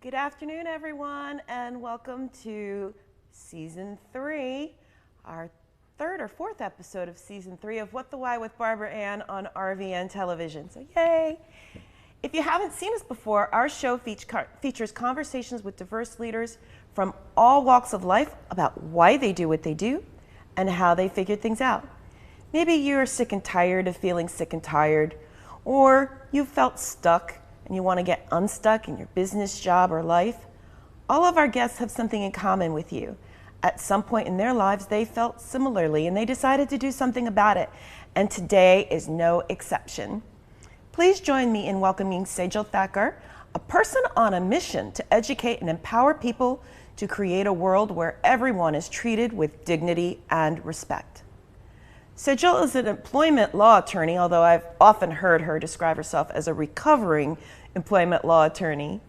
Good afternoon, everyone, and welcome to Season 3, our third or fourth episode of Season 3 of What the Why with Barbara Ann on RVN Television. So, yay! If you haven't seen us before, our show features conversations with diverse leaders from all walks of life about why they do what they do and how they figured things out. Maybe you're sick and tired of feeling sick and tired, or you felt stuck and you want to get unstuck in your business, job, or life. All of our guests have something in common with you. At some point in their lives, they felt similarly and they decided to do something about it. And today is no exception. Please join me in welcoming Sejal Thakkar, a person on a mission to educate and empower people to create a world where everyone is treated with dignity and respect. Sejal is an employment law attorney, although I've often heard her describe herself as a recovering employment law attorney.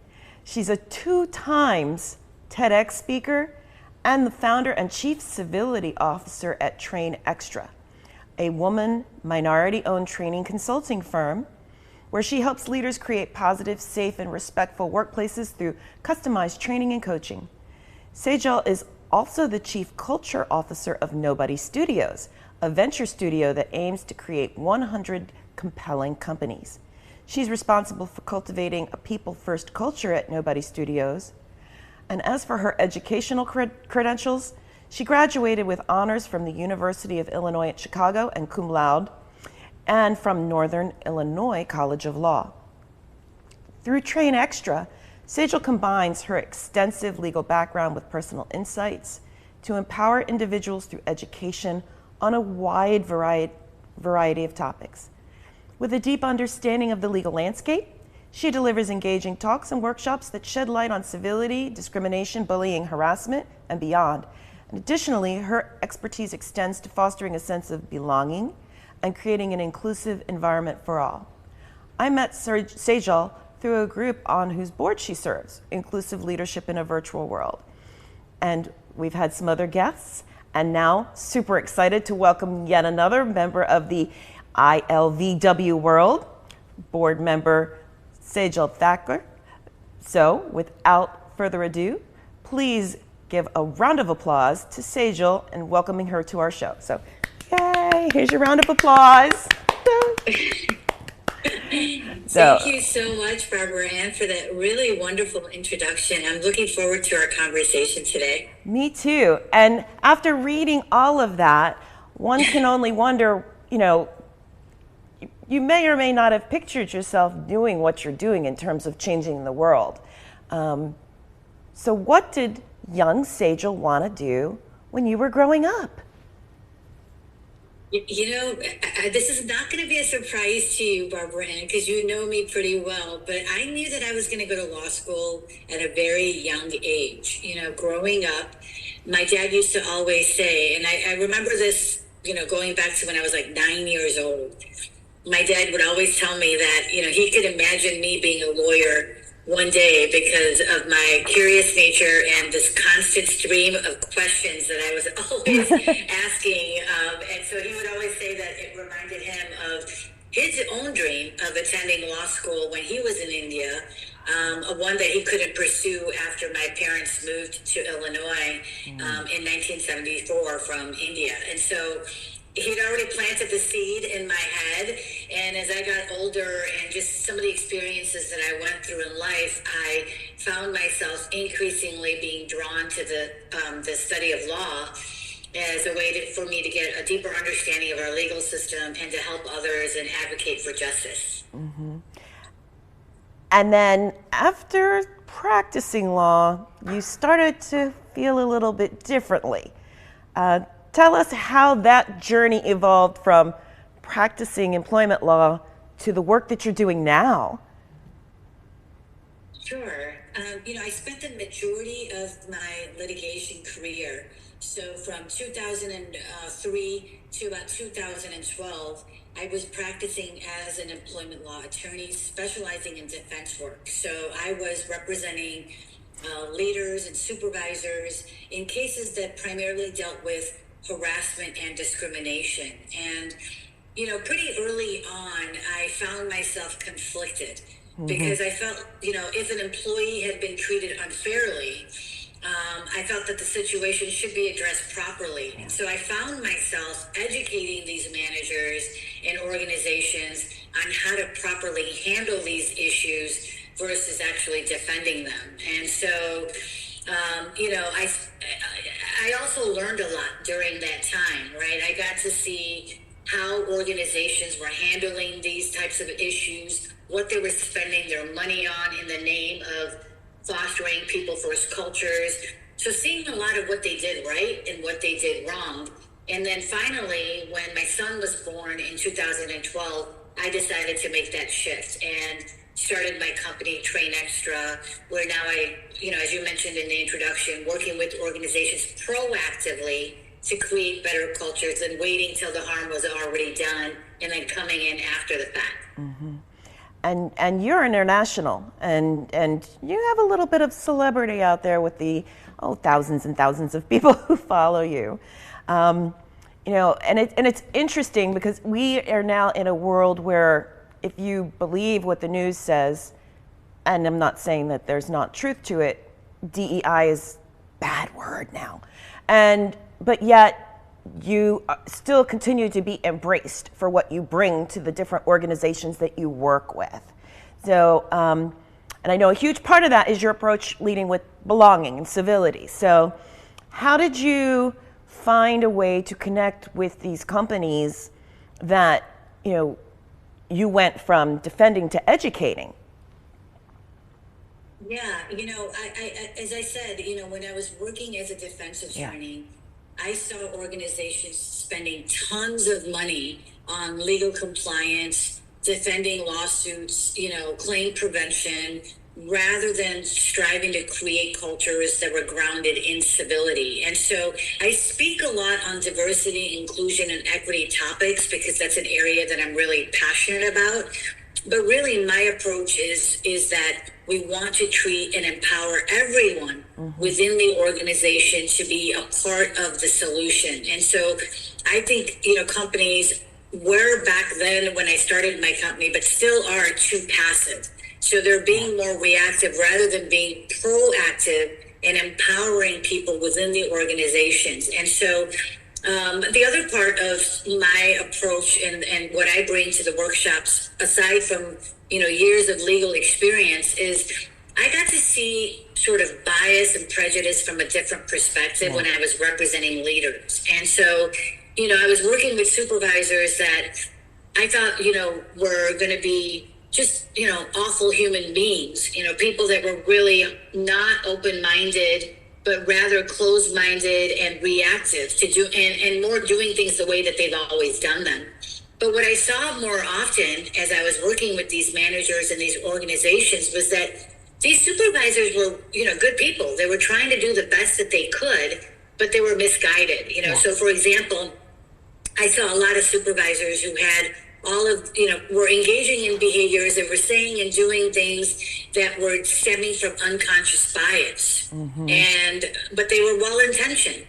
She's a 2 times TEDx speaker and the founder and chief civility officer at KnetStream, a woman minority-owned training consulting firm where she helps leaders create positive, safe, and respectful workplaces through customized training and coaching. Sejal is also the chief culture officer of Nobody Studios, a venture studio that aims to create 100 compelling companies. She's responsible for cultivating a people-first culture at Nobody Studios. And as for her educational credentials, she graduated with honors from the University of Illinois at Chicago and cum laude, and from Northern Illinois College of Law. Through Train Extra, Sejal combines her extensive legal background with personal insights to empower individuals through education on a wide variety of topics. With a deep understanding of the legal landscape, she delivers engaging talks and workshops that shed light on civility, discrimination, bullying, harassment, and beyond. And additionally, her expertise extends to fostering a sense of belonging and creating an inclusive environment for all. I met Sejal through a group on whose board she serves, Inclusive Leadership in a Virtual World. And we've had some other guests, and now super excited to welcome yet another member of the ILVW world, board member Sejal Thakkar. So without further ado, please give a round of applause to Sejal and welcoming her to our show. So yay, here's your round of applause. Thank you so much, Barbara Ann, for that really wonderful introduction. I'm looking forward to our conversation today. Me too. And after reading all of that, one can only wonder, you may or may not have pictured yourself doing what you're doing in terms of changing the world. So what did young Sejal want to do when you were growing up? This is not going to be a surprise to you, Barbara Ann, because you know me pretty well, but I knew that I was going to go to law school at a very young age. Growing up, my dad used to always say, and I remember this, going back to when I was like 9 years old, my dad would always tell me that, he could imagine me being a lawyer one day because of my curious nature and this constant stream of questions that I was always asking. And so he would always say that it reminded him of his own dream of attending law school when he was in India, one that he couldn't pursue after my parents moved to Illinois in 1974 from India. And so he'd already planted the seed in my head, and as I got older and just some of the experiences that I went through in life, I found myself increasingly being drawn to the study of law as a way for me to get a deeper understanding of our legal system and to help others and advocate for justice. Mm-hmm. And then after practicing law, you started to feel a little bit differently. Tell us how that journey evolved from practicing employment law to the work that you're doing now. Sure. I spent the majority of my litigation career, so from 2003 to about 2012, I was practicing as an employment law attorney, specializing in defense work. So I was representing leaders and supervisors in cases that primarily dealt with harassment and discrimination. And, pretty early on, I found myself conflicted because I felt, if an employee had been treated unfairly, I felt that the situation should be addressed properly. Yeah. So I found myself educating these managers and organizations on how to properly handle these issues versus actually defending them. And so, I also learned a lot during that time, right? I got to see how organizations were handling these types of issues, what they were spending their money on in the name of fostering people first cultures. So seeing a lot of what they did right and what they did wrong. And then finally, when my son was born in 2012, I decided to make that shift and started my company, Train Extra, where now I, as you mentioned in the introduction, working with organizations proactively to create better cultures than waiting till the harm was already done and then coming in after the fact. Mm-hmm. And you're international, and you have a little bit of celebrity out there with the thousands and thousands of people who follow you. And it's interesting because we are now in a world where if you believe what the news says, and I'm not saying that there's not truth to it, DEI is a bad word now. But yet you still continue to be embraced for what you bring to the different organizations that you work with. So, and I know a huge part of that is your approach leading with belonging and civility. So how did you find a way to connect with these companies that, you went from defending to educating? Yeah, I as I said, when I was working as a defense attorney, I saw organizations spending tons of money on legal compliance, defending lawsuits, claim prevention, rather than striving to create cultures that were grounded in civility. And so I speak a lot on diversity, inclusion, and equity topics because that's an area that I'm really passionate about. But really, my approach is that we want to treat and empower everyone within the organization to be a part of the solution. And so I think, companies were back then when I started my company, but still are too passive. So they're being more reactive rather than being proactive and empowering people within the organizations. And so the other part of my approach and what I bring to the workshops, aside from, years of legal experience, is I got to see sort of bias and prejudice from a different perspective when I was representing leaders. And so, I was working with supervisors that I thought, were going to be just, awful human beings, people that were really not open-minded, but rather closed-minded and reactive to do and more doing things the way that they've always done them. But what I saw more often as I was working with these managers and these organizations was that these supervisors were, good people. They were trying to do the best that they could, but they were misguided. So for example, I saw a lot of supervisors who had were engaging in behaviors that were saying and doing things that were stemming from unconscious bias. But they were well-intentioned.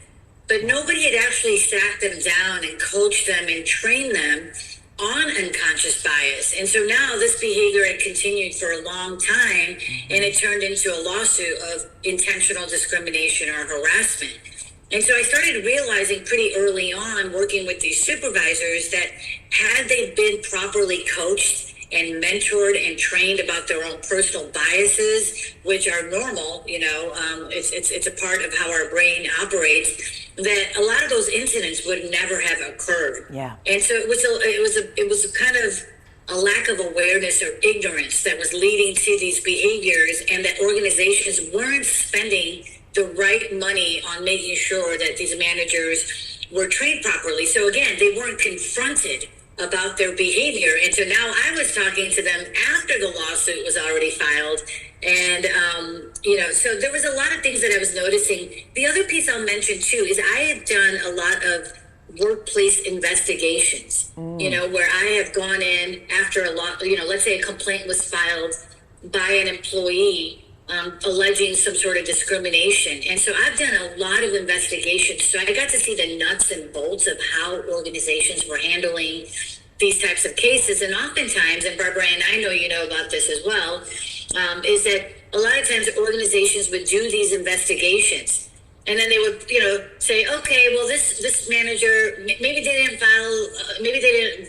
But nobody had actually sat them down and coached them and trained them on unconscious bias. And so now this behavior had continued for a long time, and it turned into a lawsuit of intentional discrimination or harassment. And so I started realizing pretty early on, working with these supervisors, that had they been properly coached and mentored and trained about their own personal biases, which are normal, it's a part of how our brain operates, that a lot of those incidents would never have occurred. Yeah. And so it was kind of a lack of awareness or ignorance that was leading to these behaviors, and that organizations weren't spending the right money on making sure that these managers were trained properly. So again, they weren't confronted about their behavior. And so now I was talking to them after the lawsuit was already filed. And, so there was a lot of things that I was noticing. The other piece I'll mention too is I have done a lot of workplace investigations, where I have gone in after a lot, let's say a complaint was filed by an employee alleging some sort of discrimination. And so I've done a lot of investigations. So I got to see the nuts and bolts of how organizations were handling these types of cases. And oftentimes, and Barbara and I know you know about this as well, is that a lot of times organizations would do these investigations, and then they would, say, okay, well, this manager, maybe they didn't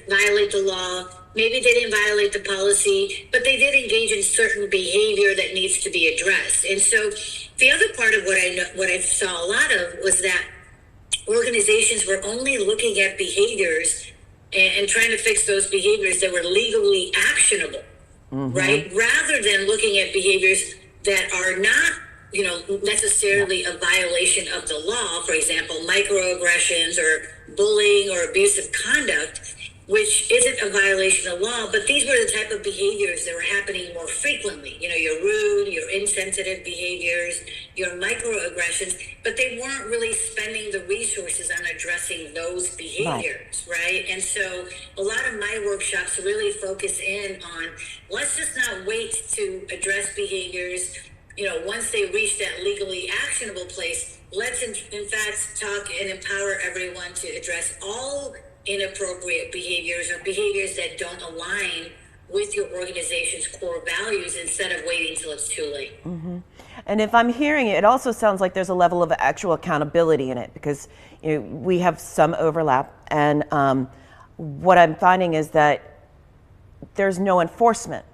violate the law, maybe they didn't violate the policy, but they did engage in certain behavior that needs to be addressed. And so the other part of what I saw a lot of was that organizations were only looking at behaviors and trying to fix those behaviors that were legally actionable, right? Rather than looking at behaviors that are not, necessarily a violation of the law. For example, microaggressions or bullying or abusive conduct, which isn't a violation of law, but these were the type of behaviors that were happening more frequently. Your rude, your insensitive behaviors, your microaggressions, but they weren't really spending the resources on addressing those behaviors, right? And so a lot of my workshops really focus in on, let's just not wait to address behaviors, once they reach that legally actionable place. Let's in fact talk and empower everyone to address all inappropriate behaviors or behaviors that don't align with your organization's core values, instead of waiting till it's too late. And if I'm hearing it, it also sounds like there's a level of actual accountability in it, because we have some overlap, and what I'm finding is that there's no enforcement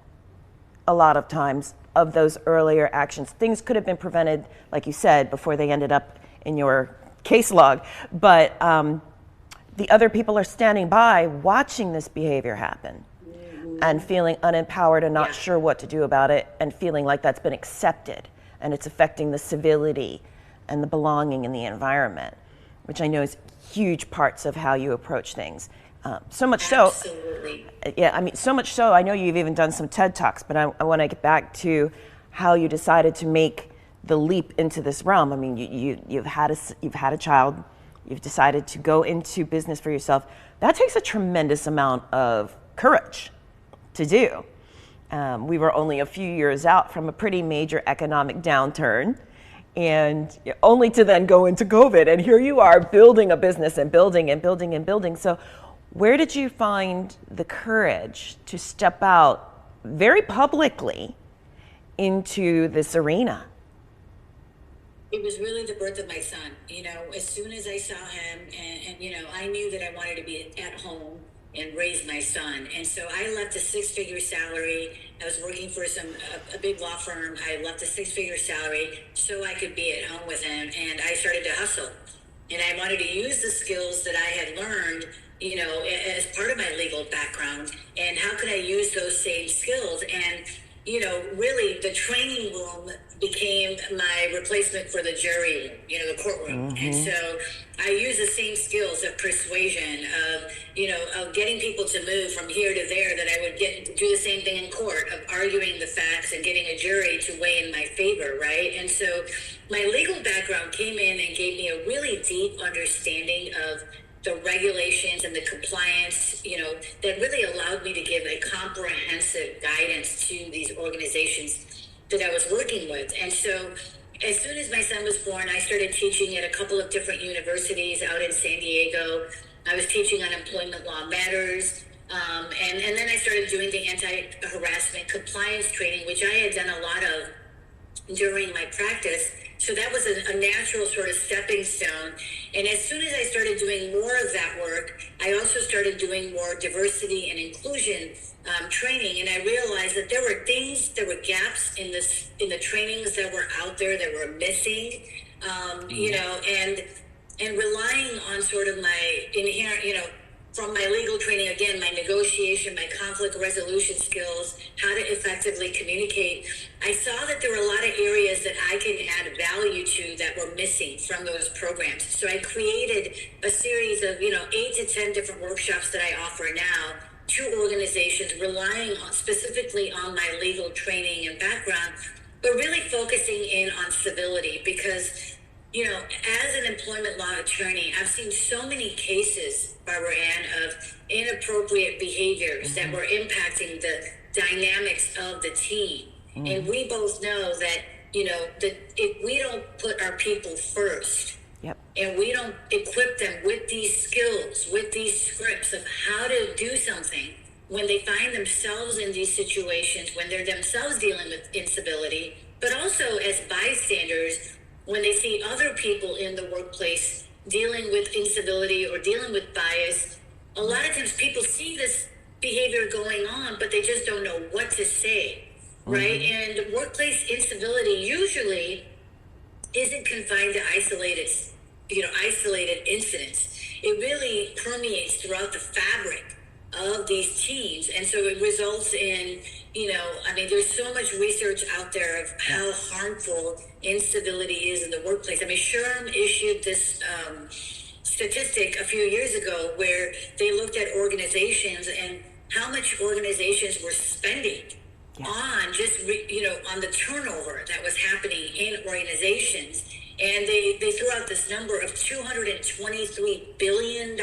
a lot of times of those earlier actions. Things could have been prevented, like you said, before they ended up in your case log, but the other people are standing by watching this behavior happen and feeling unempowered and not sure what to do about it, and feeling like that's been accepted and it's affecting the civility and the belonging in the environment, which I know is huge parts of how you approach things. So much so, so much so, I know you've even done some TED Talks, but I want to get back to how you decided to make the leap into this realm. I mean, you've had a child, you've decided to go into business for yourself. That takes a tremendous amount of courage to do. We were only a few years out from a pretty major economic downturn, and only to then go into COVID. And here you are building a business and building and building and building. So where did you find the courage to step out very publicly into this arena? It was really the birth of my son. As soon as I saw him, and I knew that I wanted to be at home and raise my son. And so I left a six-figure salary. I was working for a big law firm. I left a six-figure salary so I could be at home with him, and I started to hustle. And I wanted to use the skills that I had learned, as part of my legal background, and how could I use those same skills? And really the training room became my replacement for the jury room, the courtroom. And so I use the same skills of persuasion, of getting people to move from here to there, that I would do the same thing in court, of arguing the facts and getting a jury to weigh in my favor, right? And so my legal background came in and gave me a really deep understanding of the regulations and the compliance, that really allowed me to give a comprehensive guidance to these organizations that I was working with. And so as soon as my son was born, I started teaching at a couple of different universities out in San Diego. I was teaching on employment law matters. And then I started doing the anti-harassment compliance training, which I had done a lot of during my practice. So that was a natural sort of stepping stone. And as soon as I started doing more of that work, I also started doing more diversity and inclusion training. And I realized that there were gaps in the trainings that were out there that were missing, and relying on sort of my inherent, from my legal training, again, my negotiation, my conflict resolution skills, how to effectively communicate. I saw that there were a lot of areas that I can add value to that were missing from those programs. So I created a series of, 8 to 10 different workshops that I offer now to organizations, relying specifically on my legal training and background, but really focusing in on civility, because as an employment law attorney, I've seen so many cases, Barbara Ann, of inappropriate behaviors that were impacting the dynamics of the team. And we both know that, that if we don't put our people first, Yep. And we don't equip them with these skills, with these scripts of how to do something when they find themselves in these situations, when they're themselves dealing with incivility, but also as bystanders, when they see other people in the workplace dealing with incivility or dealing with bias. A lot of times people see this behavior going on, but they just don't know what to say, right? And workplace incivility usually isn't confined to isolated incidents. It really permeates throughout the fabric of these teams. And so it results in, there's so much research out there of how harmful incivility is in the workplace. I mean, SHRM issued this statistic a few years ago where they looked at organizations and how much organizations were spending on just, on the turnover that was happening in organizations. And they threw out this number of $223 billion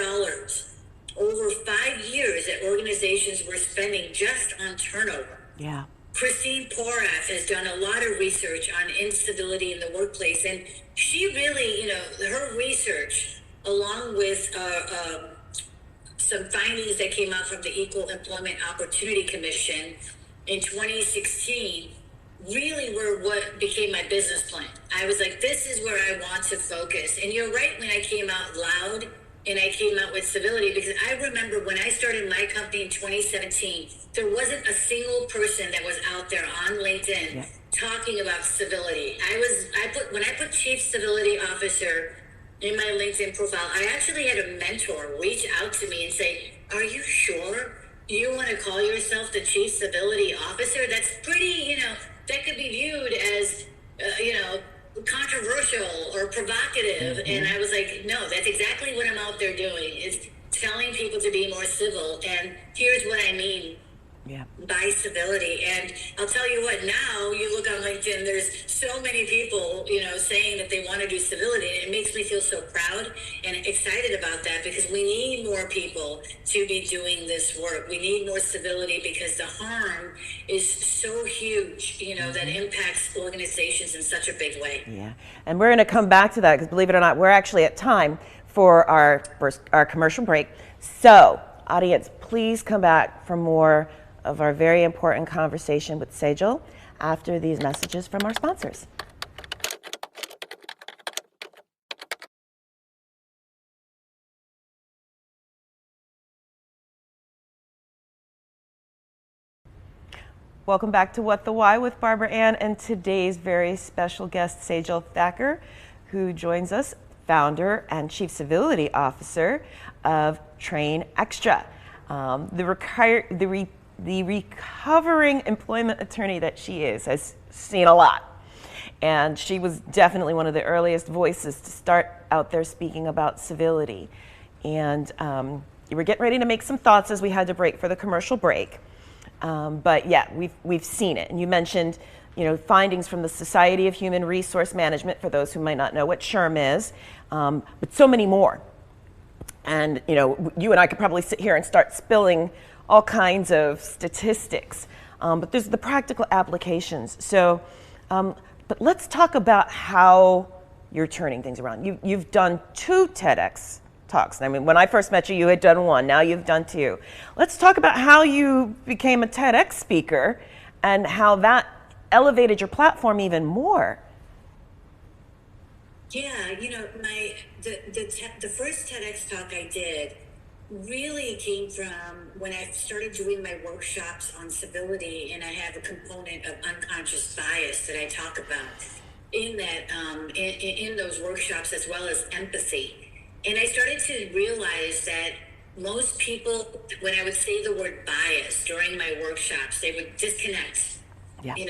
over 5 years that organizations were spending just on turnover. Yeah. Christine Porath has done a lot of research on instability in the workplace. And she really, her research, along with some findings that came out from the Equal Employment Opportunity Commission in 2016, really were what became my business plan. I was like, this is where I want to focus. And you're right, when I came out loud and I came out with civility, because I remember when I started my company in 2017, there wasn't a single person that was out there on LinkedIn talking about civility. When I put Chief Civility Officer in my LinkedIn profile, I actually had a mentor reach out to me and say, are you sure you want to call yourself the Chief Civility Officer? That's pretty, that could be viewed as, controversial or provocative. And I was like, no, that's exactly what I'm out there doing, is telling people to be more civil. And here's what I mean by civility. And I'll tell you what, now you look on LinkedIn, there's so many people, saying that they want to do civility. And it makes me feel so proud and excited about that, because we need more people to be doing this work. We need more civility because the harm is so huge, that impacts organizations in such a big way. Yeah. And we're going to come back to that, because believe it or not, we're actually at time for our commercial break. So, audience, please come back for more of our very important conversation with Sejal after these messages from our sponsors. Welcome back to What the Why with Barbara Ann and today's very special guest, Sejal Thakkar, who joins us, founder and Chief Civility Officer of Train Extra. The recovering employment attorney that she has seen a lot. And she was definitely one of the earliest voices to start out there speaking about civility. And you were getting ready to make some thoughts as we had to break for the commercial break. But yeah, we've seen it. And you mentioned, findings from the Society of Human Resource Management, for those who might not know what SHRM is, but so many more. And, you and I could probably sit here and start spilling all kinds of statistics, but there's the practical applications. So, but let's talk about how you're turning things around. You've done 2 TEDx talks. I mean, when I first met you, you had done 1. Now you've done 2. Let's talk about how you became a TEDx speaker and how that elevated your platform even more. Yeah, the first TEDx talk I did really came from when I started doing my workshops on civility, and I have a component of unconscious bias that I talk about in that in those workshops, as well as empathy. And I started to realize that most people, when I would say the word bias during my workshops, they would disconnect. And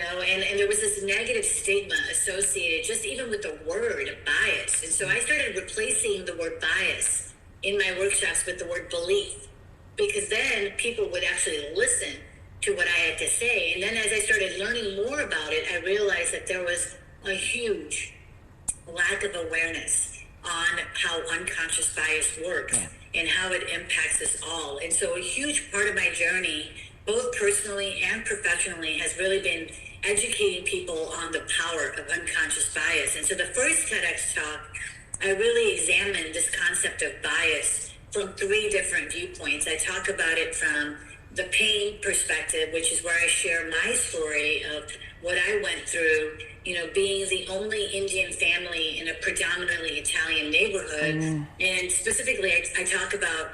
there was this negative stigma associated just even with the word bias. And so I started replacing the word bias in my workshops with the word belief, because then people would actually listen to what I had to say. And then as I started learning more about it, I realized that there was a huge lack of awareness on how unconscious bias works and how it impacts us all. And so a huge part of my journey, both personally and professionally, has really been educating people on the power of unconscious bias. And so the first TEDx talk I really examine this concept of bias from 3 different viewpoints. I talk about it from the pain perspective, which is where I share my story of what I went through, being the only Indian family in a predominantly Italian neighborhood. And specifically, I talk about,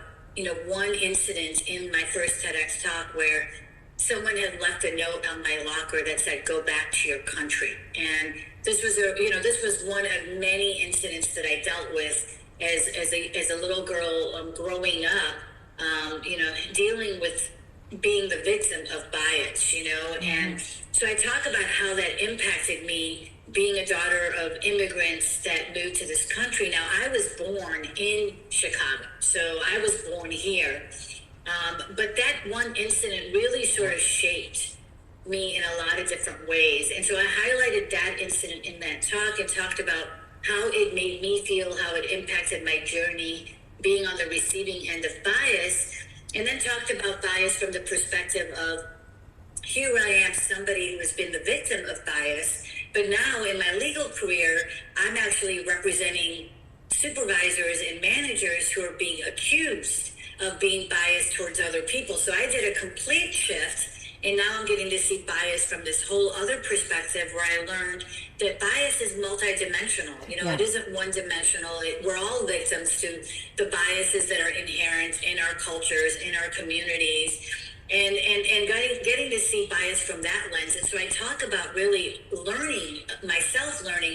one incident in my first TEDx talk where someone had left a note on my locker that said, "Go back to your country." And this was this was one of many incidents that I dealt with as a little girl growing up, dealing with being the victim of bias, and so I talk about how that impacted me being a daughter of immigrants that moved to this country. Now, I was born in Chicago, so I was born here. But that one incident really sort of shaped me in a lot of different ways. And so I highlighted that incident in that talk and talked about how it made me feel, how it impacted my journey being on the receiving end of bias, and then talked about bias from the perspective of, here I am, somebody who has been the victim of bias, but now in my legal career, I'm actually representing supervisors and managers who are being accused of being biased towards other people. So I did a complete shift, and now I'm getting to see bias from this whole other perspective where I learned that bias is multidimensional. It isn't one-dimensional. We're all victims to the biases that are inherent in our cultures, in our communities, and getting to see bias from that lens. And so I talk about really learning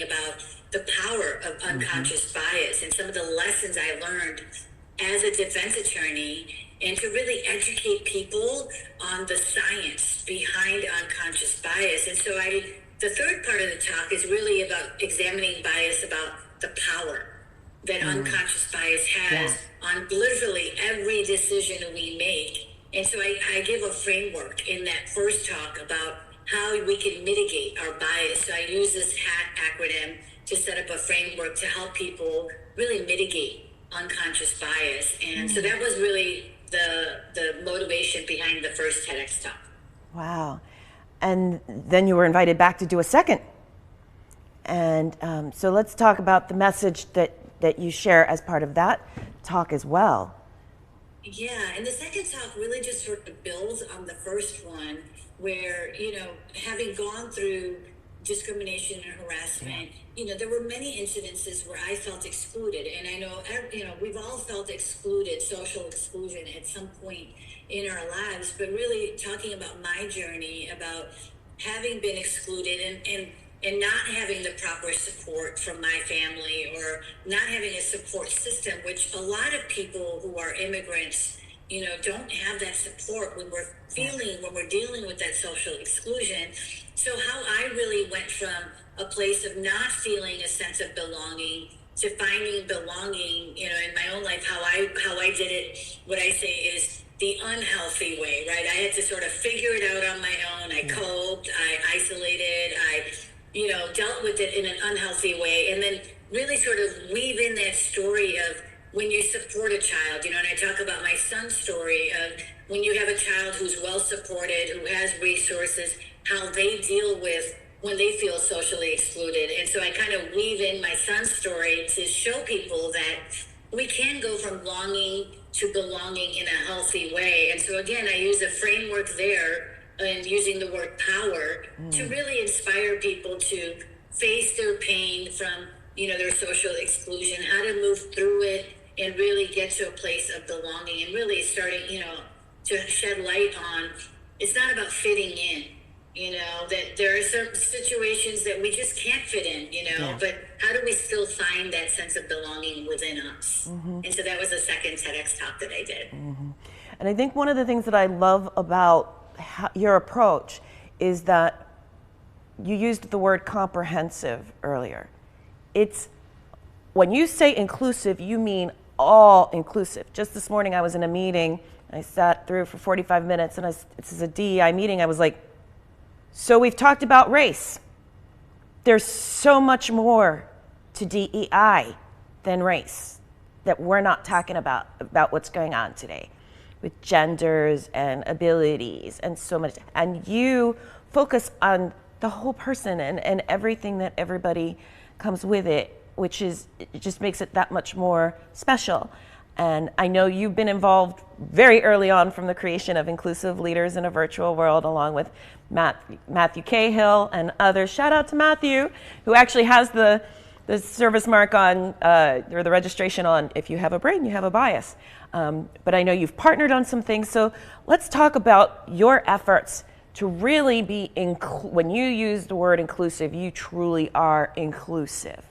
about the power of unconscious bias and some of the lessons I learned as a defense attorney, and to really educate people on the science behind unconscious bias. And so the third part of the talk is really about examining bias, about the power that unconscious bias has on literally every decision we make. And so I give a framework in that first talk about how we can mitigate our bias. So I use this HAT acronym to set up a framework to help people really mitigate unconscious bias. And so that was really the motivation behind the first TEDx talk. Wow. And then you were invited back to do a second. And so let's talk about the message that you share as part of that talk as well. Yeah, and the second talk really just sort of builds on the first one where, having gone through discrimination and harassment, there were many incidences where I felt excluded. And I know, we've all felt excluded, social exclusion at some point in our lives, but really talking about my journey, about having been excluded and not having the proper support from my family, or not having a support system, which a lot of people who are immigrants, don't have that support when we're dealing with that social exclusion. So how I really went from a place of not feeling a sense of belonging to finding belonging, in my own life, how I did it, what I say is the unhealthy way, right? I had to sort of figure it out on my own. I coped, I isolated, I dealt with it in an unhealthy way, and then really sort of weave in that story of when you support a child, and I talk about my son's story of when you have a child who's well supported, who has resources, how they deal with when they feel socially excluded. And so I kind of weave in my son's story to show people that we can go from longing to belonging in a healthy way. And so again, I use a framework there and using the word power to really inspire people to face their pain from, their social exclusion, how to move through it and really get to a place of belonging, and really starting, to shed light on, it's not about fitting in, that there are certain situations that we just can't fit in, but how do we still find that sense of belonging within us? And so that was the second TEDx talk that I did. And I think one of the things that I love about your approach is that you used the word comprehensive earlier. It's when you say inclusive, you mean all inclusive. Just this morning I was in a meeting, I sat through for 45 minutes, and this is a DEI meeting. I was like, so we've talked about race. There's so much more to DEI than race that we're not talking about what's going on today with genders and abilities and so much. And you focus on the whole person and everything that everybody comes with it. which is, it just makes it that much more special. And I know you've been involved very early on from the creation of Inclusive Leaders in a Virtual World, along with Matthew Cahill and others. Shout out to Matthew, who actually has the service mark on, or the registration on, if you have a brain, you have a bias. But I know you've partnered on some things. So let's talk about your efforts to really be, when you use the word inclusive, you truly are inclusive.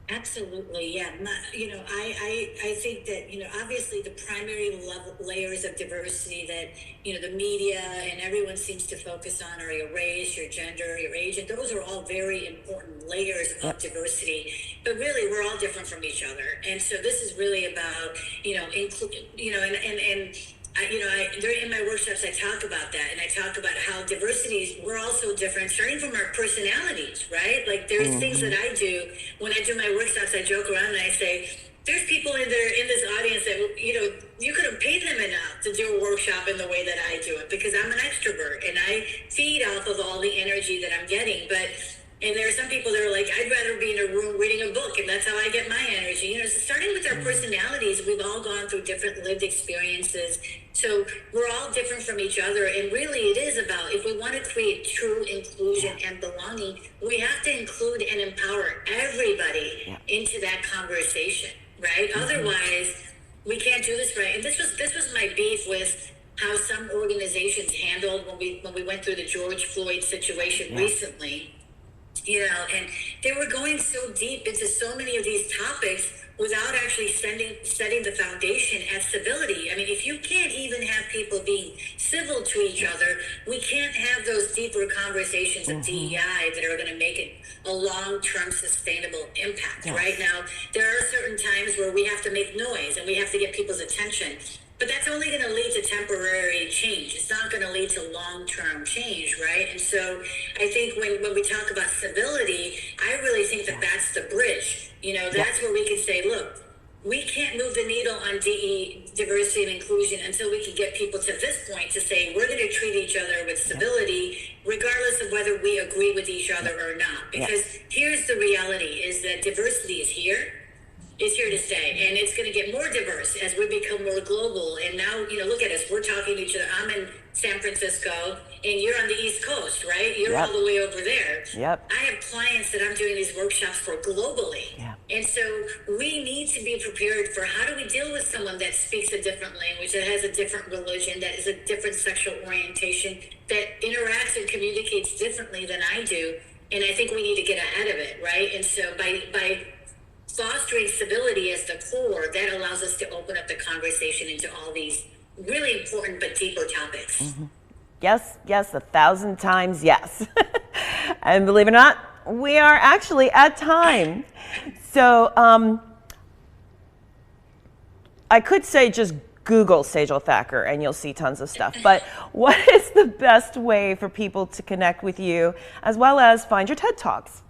Absolutely, yeah. I think that, obviously the primary layers of diversity that, the media and everyone seems to focus on are your race, your gender, your age, and those are all very important layers of diversity. But really, we're all different from each other. And so this is really about, in my workshops, I talk about that, and I talk about how diversities, we're also different, starting from our personalities, right? Like there's things that I do when I do my workshops. I joke around and I say, there's people in this audience that, you could have paid them enough to do a workshop in the way that I do it, because I'm an extrovert and I feed off of all the energy that I'm getting. And there are some people that are like, I'd rather be in a room reading a book, and that's how I get my energy. So starting with our personalities, we've all gone through different lived experiences. So we're all different from each other. And really it is about, if we want to create true inclusion and belonging, we have to include and empower everybody into that conversation, right? Otherwise, we can't do this right. And this was my beef with how some organizations handled when we went through the George Floyd situation recently. And they were going so deep into so many of these topics without actually setting the foundation at civility. I mean, if you can't even have people being civil to each other, we can't have those deeper conversations of DEI that are going to make it a long-term sustainable impact. Right now, there are certain times where we have to make noise and we have to get people's attention. But that's only going to lead to temporary change. It's not going to lead to long-term change, right? And so I think when we talk about civility, I really think that that's the bridge. That's where we can say, look, we can't move the needle on diversity and inclusion until we can get people to this point to say, we're going to treat each other with civility, regardless of whether we agree with each other or not. Because here's the reality, is that diversity is here. Is here to stay, and it's going to get more diverse as we become more global. And now, look at us, we're talking to each other. I'm in San Francisco and you're on the East Coast, right? You're all the way over there. I have clients that I'm doing these workshops for globally. And so we need to be prepared for, how do we deal with someone that speaks a different language, that has a different religion, that is a different sexual orientation, that interacts and communicates differently than I do. And I think we need to get ahead of it, right? And so by fostering civility as the core, that allows us to open up the conversation into all these really important but deeper topics. Yes, 1,000 times yes. And believe it or not, we are actually at time. So I could say just Google Sejal Thakkar and you'll see tons of stuff. But what is the best way for people to connect with you, as well as find your TED Talks?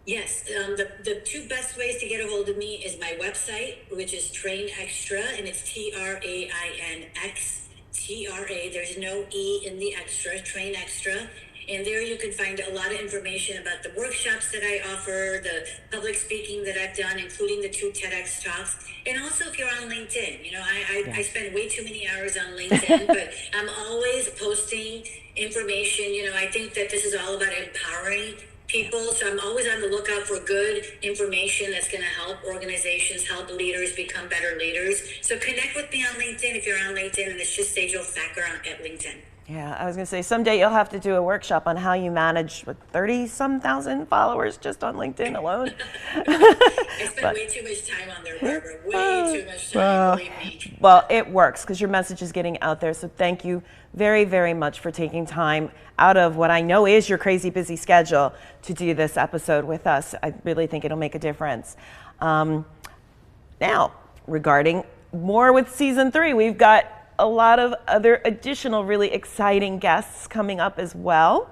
Yes, the two best ways to get a hold of me is my website, which is Train Extra, and it's TRAINXTRA. There's no E in the extra, Train Extra. And there you can find a lot of information about the workshops that I offer, the public speaking that I've done, including the 2 TEDx talks. And also if you're on LinkedIn, I spend way too many hours on LinkedIn, but I'm always posting information. I think that this is all about empowering people. So I'm always on the lookout for good information that's going to help organizations, help leaders become better leaders. So connect with me on LinkedIn if you're on LinkedIn, and it's just Sejal Thakkar at LinkedIn. Yeah, I was going to say, someday you'll have to do a workshop on how you manage 30-some thousand followers just on LinkedIn alone. I spend way too much time on there, Barbara. Way too much time, believe me. Well, it works because your message is getting out there. So thank you very, very much for taking time out of what I know is your crazy busy schedule to do this episode with us. I really think it'll make a difference. Now, regarding more with season 3, we've got a lot of other additional really exciting guests coming up as well.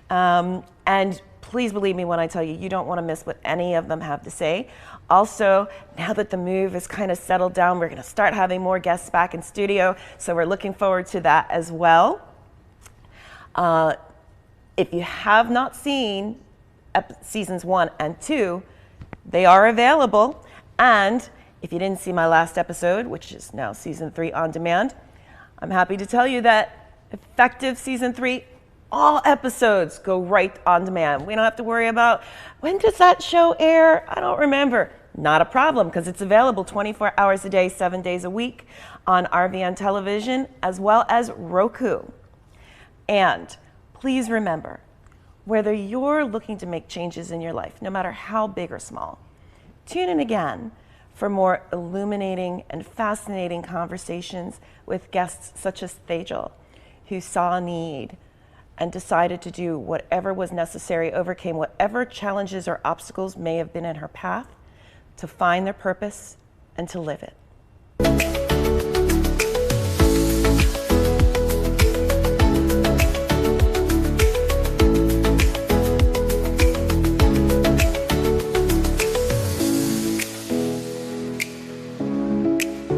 And please believe me when I tell you, you don't want to miss what any of them have to say. Also, now that the move is kind of settled down, we're going to start having more guests back in studio. So we're looking forward to that as well. If you have not seen seasons 1 and 2, They are available. And if you didn't see my last episode, which is now season 3 on demand, I'm happy to tell you that effective season 3, all episodes go right on demand. We don't have to worry about, when does that show air? I don't remember. Not a problem, because it's available 24 hours a day, 7 days a week on RVN Television, as well as Roku. And please remember, whether you're looking to make changes in your life, no matter how big or small, tune in again for more illuminating and fascinating conversations with guests such as Sejal, who saw a need and decided to do whatever was necessary, overcame whatever challenges or obstacles may have been in her path, to find their purpose and to live it.